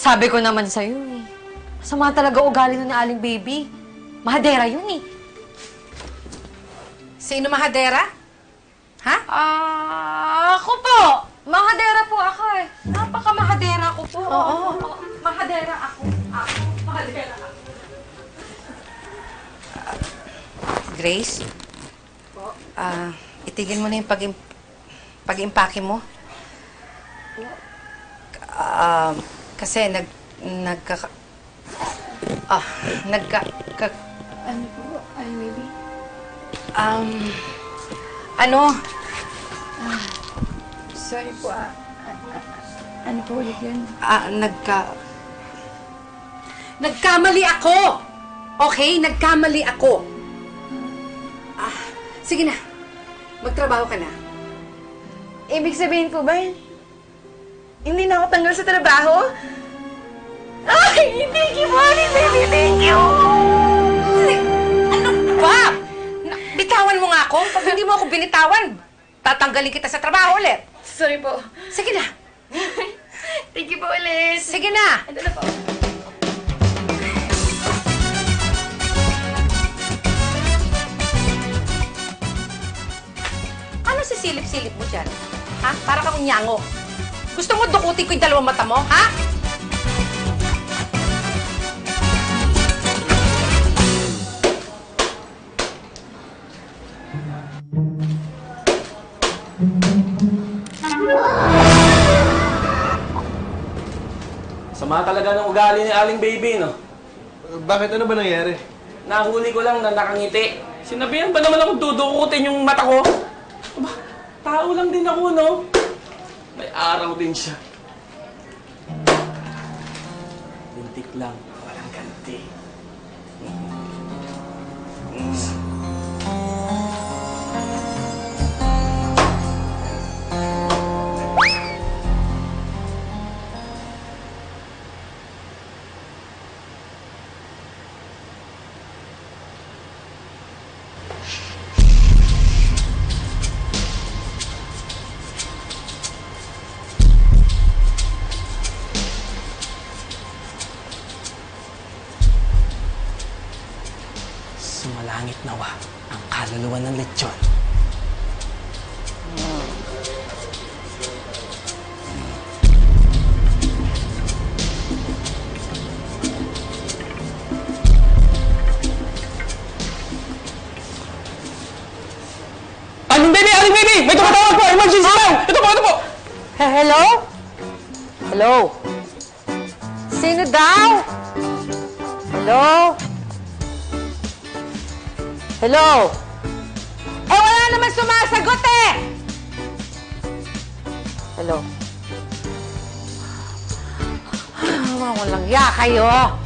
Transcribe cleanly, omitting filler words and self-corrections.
Sabi ko naman sa'yo eh. Masama talaga ugali nun ni Aling Baby. Mahadera yun eh. Sino mahadera? Ha? Ako po! Mahadera po ako eh. Napaka-mahadera ko po. Oo. Mahadera ako. Mahadera ako. Grace? Itigil mo na yung pag-impake mo. Kasi Ano po, Aling Baby? Sorry po, ano po ulit yun? Nagkamali ako! Okay? Nagkamali ako. Sige na. Magtrabaho ka na. Ibig sabihin po ba, hindi na ako tanggal sa trabaho? Ay, thank you po, Aling Baby, thank you! Ano ba? Bitawan mo nga ako. Pag hindi mo ako binitawan, tatanggalin kita sa trabaho ulit. Sorry po. Sige na. Thank you po ulit. Sige na. Ito na po. Ano sisilip-silip mo dyan? Ha? Para kang unyango. Gusto mo dukutin ko yung dalawang mata mo, ha? Sama talaga ng ugali ni Aling Baby, no? Bakit? Ano ba nangyari? Nahuli ko lang na nakangiti. Sinabihan ba naman ako dudukutin yung mata ko? Aba, tao lang din ako, no? May araw din siya. Lintik lang, walang ganti. Sumalangit nawa ang kaluluwa ng lechon. Aling Baby! Aling Baby! May tumatawag po! Emergency lang! Ito po! Ito po! Hello? Hello? Sino daw? Hello? Hello? Eh, wala naman sumasagot eh! Hello? Walang ya kayo.